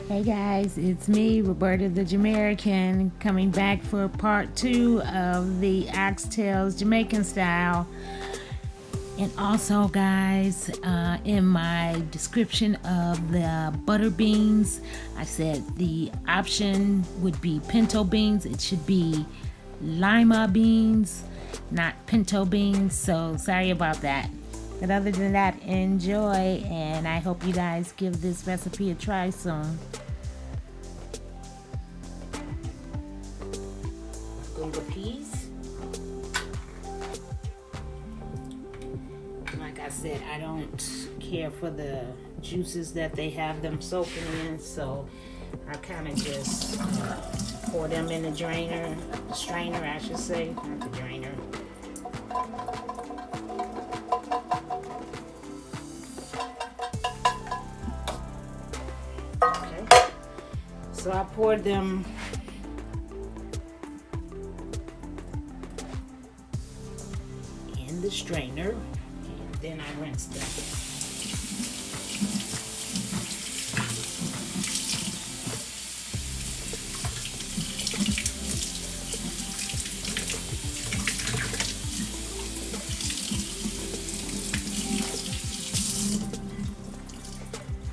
Hey guys, it's me, Roberta the Jamaican, coming back for part 2 of the Oxtails Jamaican style. And also guys, in my description of the butter beans, I said the option would be pinto beans. It should be lima beans, not pinto beans, so sorry about that. But other than that, enjoy, and I hope you guys give this recipe a try soon. The peas. Like I said, I don't care for the juices that they have them soaking in, so I kind of just pour them in the strainer I should say, not the drainer. Okay, so I poured them the strainer, and then I rinse them.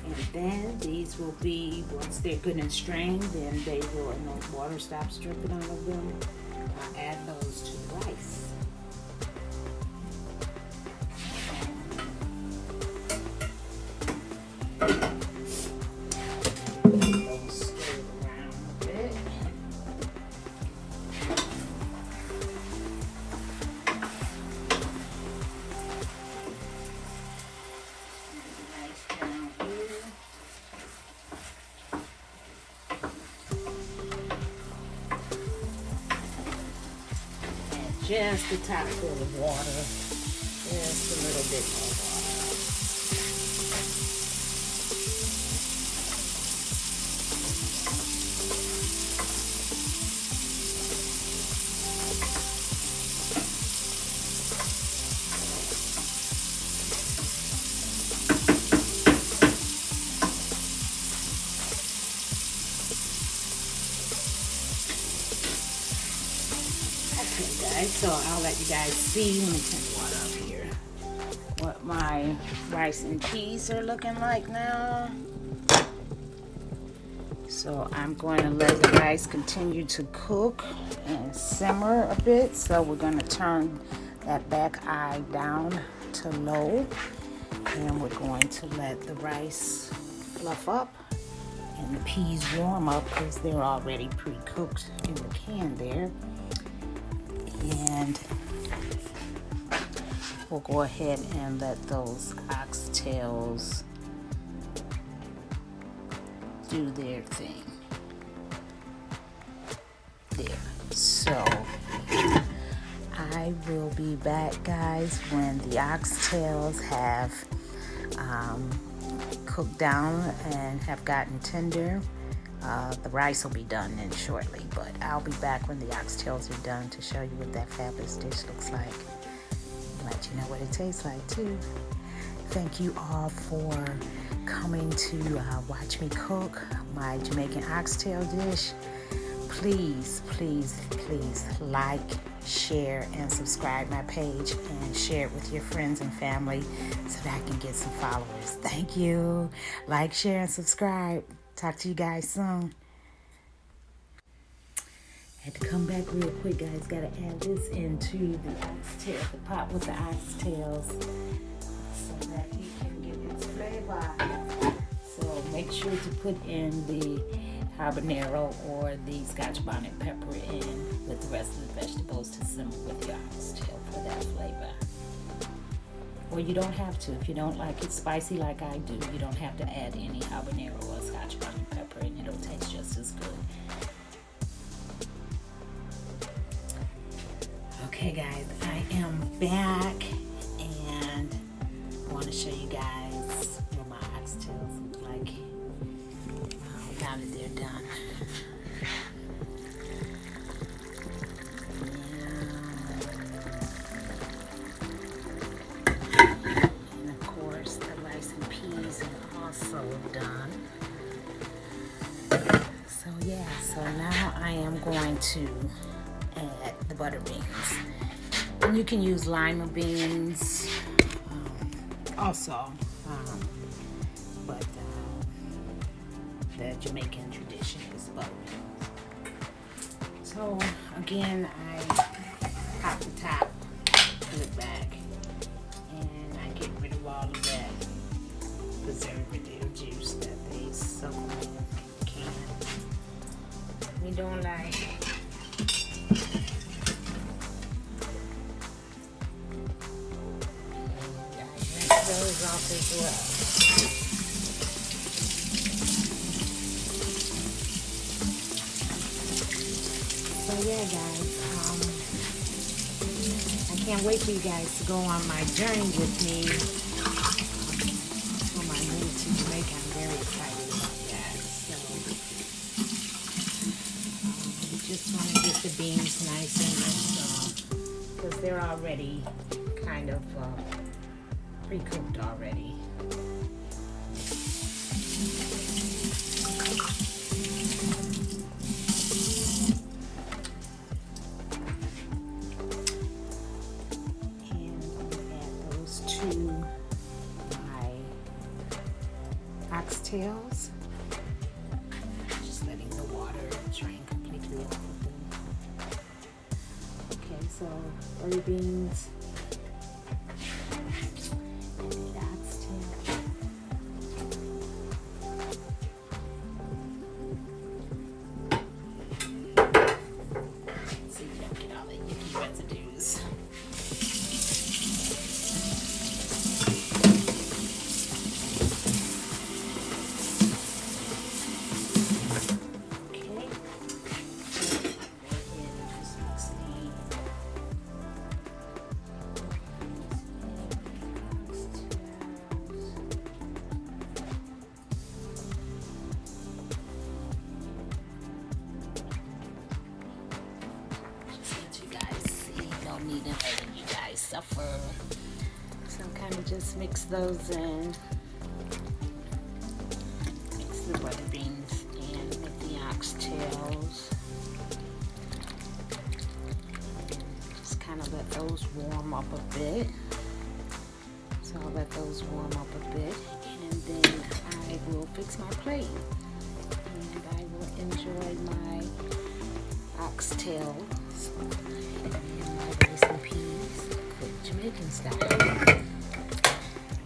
And then these will be, once they're good and strained, then they will, and the water stops dripping out of them, I'll add those to the rice. Just a top full of water, just a little bit more water. So I'll let you guys see, let me turn the water up here, what my rice and peas are looking like now. So I'm going to let the rice continue to cook and simmer a bit. So we're going to turn that back eye down to low, and we're going to let the rice fluff up and the peas warm up because they're already pre-cooked in the can there. And we'll go ahead and let those oxtails do their thing. There. So I will be back, guys, when the oxtails have cooked down and have gotten tender. The rice will be done in shortly, but I'll be back when the oxtails are done to show you what that fabulous dish looks like. Let you know what it tastes like too. Thank you all for coming to watch me cook my Jamaican oxtail dish. Please, please, please like, share, and subscribe my page, and share it with your friends and family so that I can get some followers. Thank you. Like, share, and subscribe. Talk to you guys soon. Had to come back real quick, guys. Gotta add this into the oxtail, the pot with the oxtails, so that you can get its flavor. So make sure to put in the habanero or the Scotch bonnet pepper in with the rest of the vegetables to simmer with your oxtail for that flavor. Or you don't have to. If you don't like it spicy like I do, you don't have to add any habanero or Scotch bonnet pepper, and it'll taste just as good. Okay guys, I am back, and I want to show you guys what my oxtails look like now that they're done. And of course the rice and peas are also done. So yeah, so now I am going to add the butter beans. And you can use lima beans also, but the Jamaican tradition is butter beans. So again, I pop the top, put it back, and I get rid of all of that preservative juice that they soak in the can. We don't like those off as well. So yeah, guys, I can't wait for you guys to go on my journey with me for my move to Jamaica. I'm very excited about that. So just want to get the beans nice and soft because they're already kind of pre-cooked already. And I'm going to add those to my oxtails. Just letting the water drain completely off of them. Okay, so butter beans. Need and letting you guys suffer. So kind of just mix those in. Mix the butter beans in with the oxtails. Just kind of let those warm up a bit. So I'll let those warm up a bit, and then I will fix my plate. And I will enjoy my oxtails. And peas, cooked Jamaican style.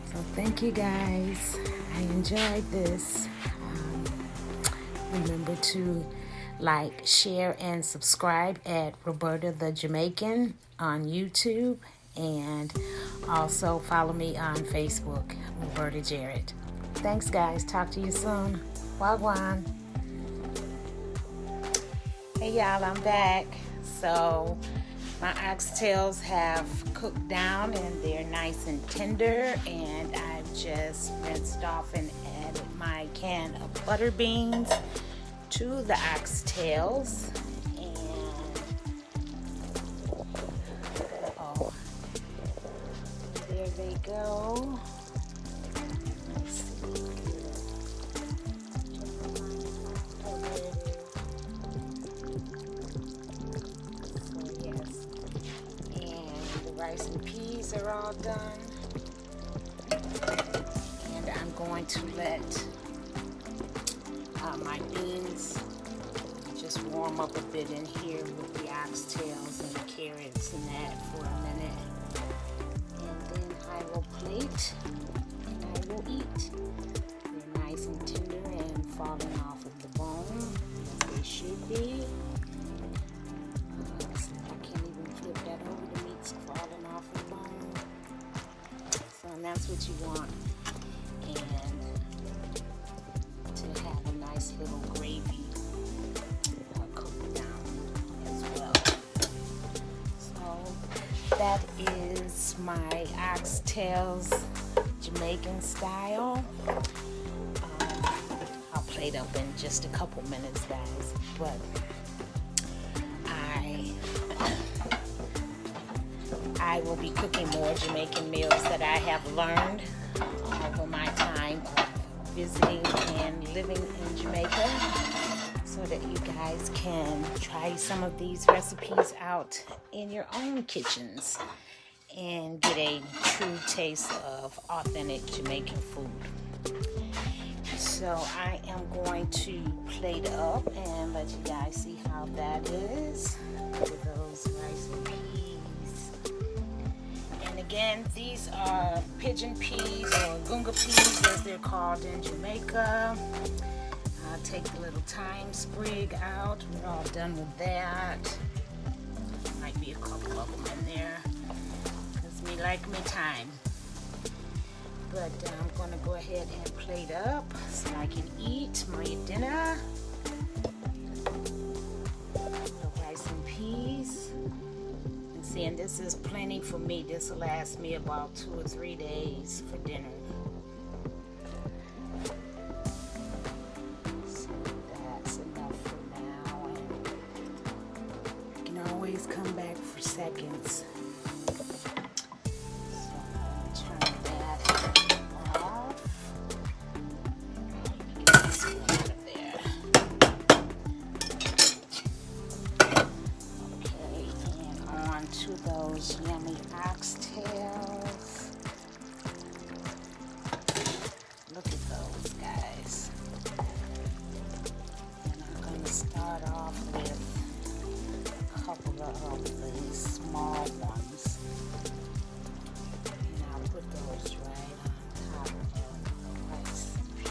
So thank you guys. I enjoyed this. Remember to like, share, and subscribe at Roberta the Jamaican on YouTube, and also follow me on Facebook, Roberta Jarrett. Thanks guys. Talk to you soon. Wagwan. Hey y'all, I'm back. So my oxtails have cooked down and they're nice and tender, and I've just rinsed off and added my can of butter beans to the oxtails. And oh, there they go. Let's see. Rice and peas are all done, and I'm going to let my beans just warm up a bit in here with the oxtails and the carrots and that for a minute, and then I will plate and I will eat. They're nice and tender and falling off of the bone as they should be. I can't even flip that over. The meat's falling off the bone. So that's what you want. And to have a nice little gravy cooked down as well. So that is my oxtails Jamaican style. I'll plate up in just a couple minutes, guys. But I will be cooking more Jamaican meals that I have learned over my time of visiting and living in Jamaica. so that you guys can try some of these recipes out in your own kitchens and get a true taste of authentic Jamaican food. So I am going to plate up and let you guys see how that is with those rice and peas. And again, these are pigeon peas or gunga peas as they're called in Jamaica. I'll take the little thyme sprig out. We're all done with that. Might be a couple of them in there because me like me thyme. But I'm gonna go ahead and plate up so I can eat my dinner. The rice and peas. And seeing this is plenty for me. This will last me about 2 or 3 days for dinner. So that's enough for now. And you can always come back for seconds. Those yummy oxtails. Look at those guys. And I'm going to start off with a couple of these small ones. And I'll put those right on top of the rice and peas.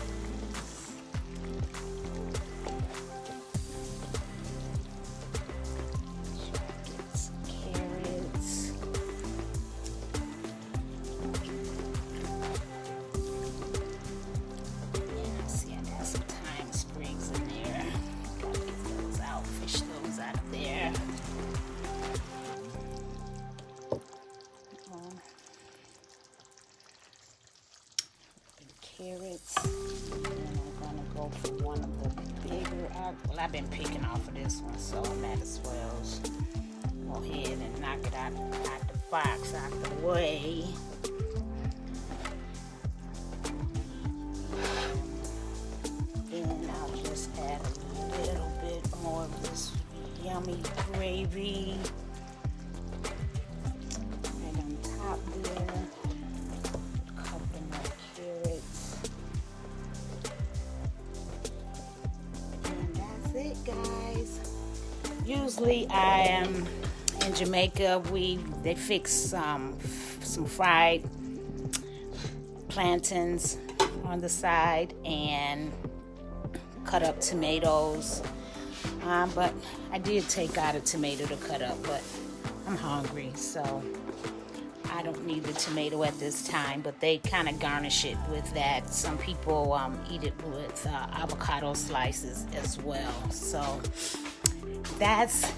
Carrots, and I'm gonna go for one of the bigger. Well, I've been picking off of this one, so I might as well go ahead and knock it out the box, out the way. Then I'll just add a little bit more of this yummy gravy right on top there. Guys, usually I am in Jamaica. They fix some fried plantains on the side and cut up tomatoes. But I did take out a tomato to cut up, but I'm hungry, so I don't need the tomato at this time. But they kind of garnish it with that. Some people eat it with avocado slices as well. So that's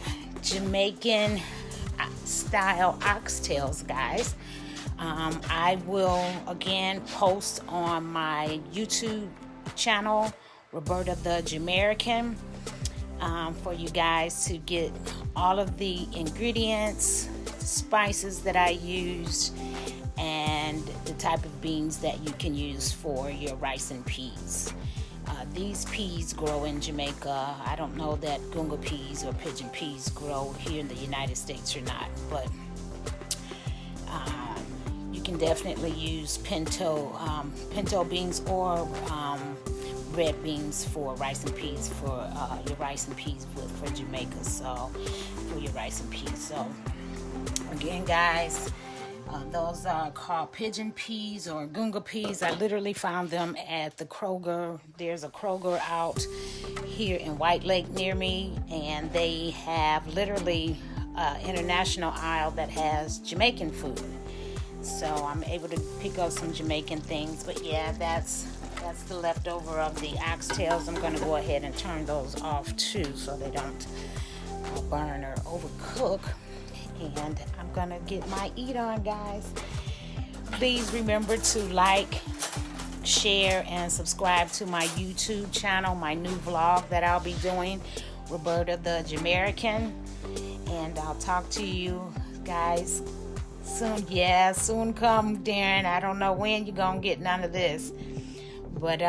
Jamaican style oxtails, guys. I will again post on my YouTube channel, Roberta the Jamaican, for you guys to get all of the ingredients, spices that I used, and the type of beans that you can use for your rice and peas. These peas grow in Jamaica. I don't know that gunga peas or pigeon peas grow here in the United States or not, but you can definitely use pinto beans or red beans for rice and peas for your rice and peas for Jamaica. So for your rice and peas. So again, guys, those are called pigeon peas or gunga peas. I literally found them at the Kroger. There's a Kroger out here in White Lake near me, and they have literally international aisle that has Jamaican food. So I'm able to pick up some Jamaican things. But yeah, that's the leftover of the oxtails. I'm going to go ahead and turn those off too so they don't burn or overcook. And I'm gonna get my eat on, guys. Please remember to like, share, and subscribe to my YouTube channel, my new vlog that I'll be doing, Roberta the Jamaican. And I'll talk to you guys soon. Yeah, soon come, Darren. I don't know when you're gonna get none of this, but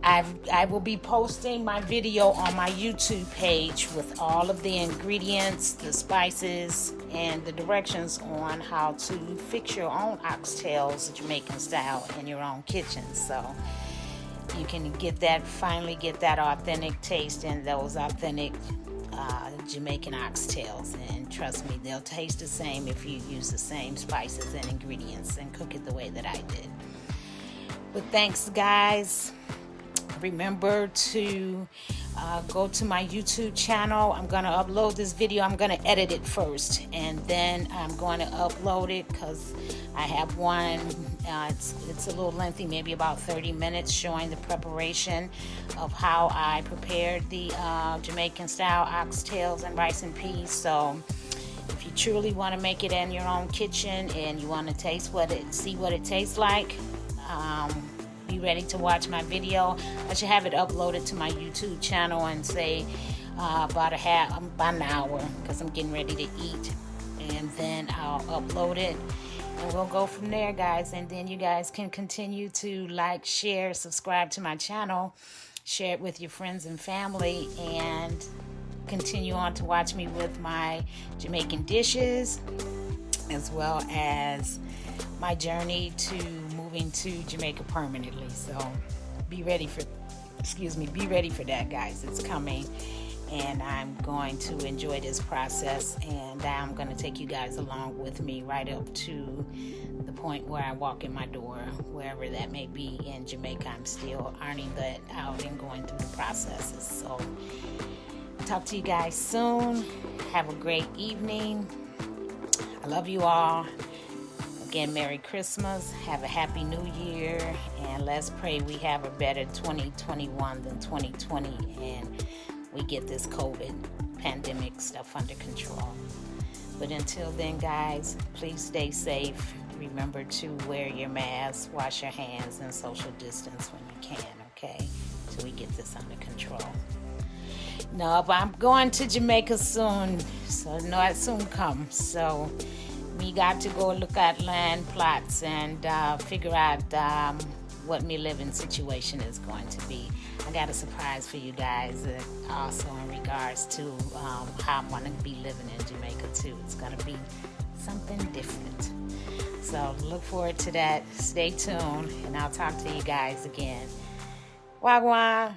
I will be posting my video on my YouTube page with all of the ingredients, the spices, and the directions on how to fix your own oxtails Jamaican style in your own kitchen. So you can finally get that authentic taste and those authentic Jamaican oxtails. And trust me, they'll taste the same if you use the same spices and ingredients and cook it the way that I did. But thanks, guys. Remember to go to my YouTube channel. I'm going to upload this video. I'm going to edit it first, and then I'm going to upload it because I have one. It's a little lengthy, maybe about 30 minutes, showing the preparation of how I prepared the Jamaican style oxtails and rice and peas. So if you truly want to make it in your own kitchen and you want to see what it tastes like, be ready to watch my video. I should have it uploaded to my YouTube channel in say about an hour, because I'm getting ready to eat, and then I'll upload it and we'll go from there, guys. And then you guys can continue to like, share, subscribe to my channel, share it with your friends and family, and continue on to watch me with my Jamaican dishes, as well as my journey to moving to Jamaica permanently. So be ready for that, guys. It's coming, and I'm going to enjoy this process, and I'm going to take you guys along with me right up to the point where I walk in my door, wherever that may be in Jamaica. I'm still ironing that out and going through the processes. So talk to you guys soon. Have a great evening. I love you all. Again, Merry Christmas. Have a Happy New Year. And let's pray we have a better 2021 than 2020. And we get this COVID pandemic stuff under control. But until then, guys, please stay safe. Remember to wear your mask, wash your hands, and social distance when you can, okay? Till we get this under control. No, but I'm going to Jamaica soon. So no, it soon comes. So we got to go look at land plots and figure out what my living situation is going to be. I got a surprise for you guys also in regards to how I'm going to be living in Jamaica too. It's going to be something different. So look forward to that. Stay tuned, and I'll talk to you guys again. Wagwan.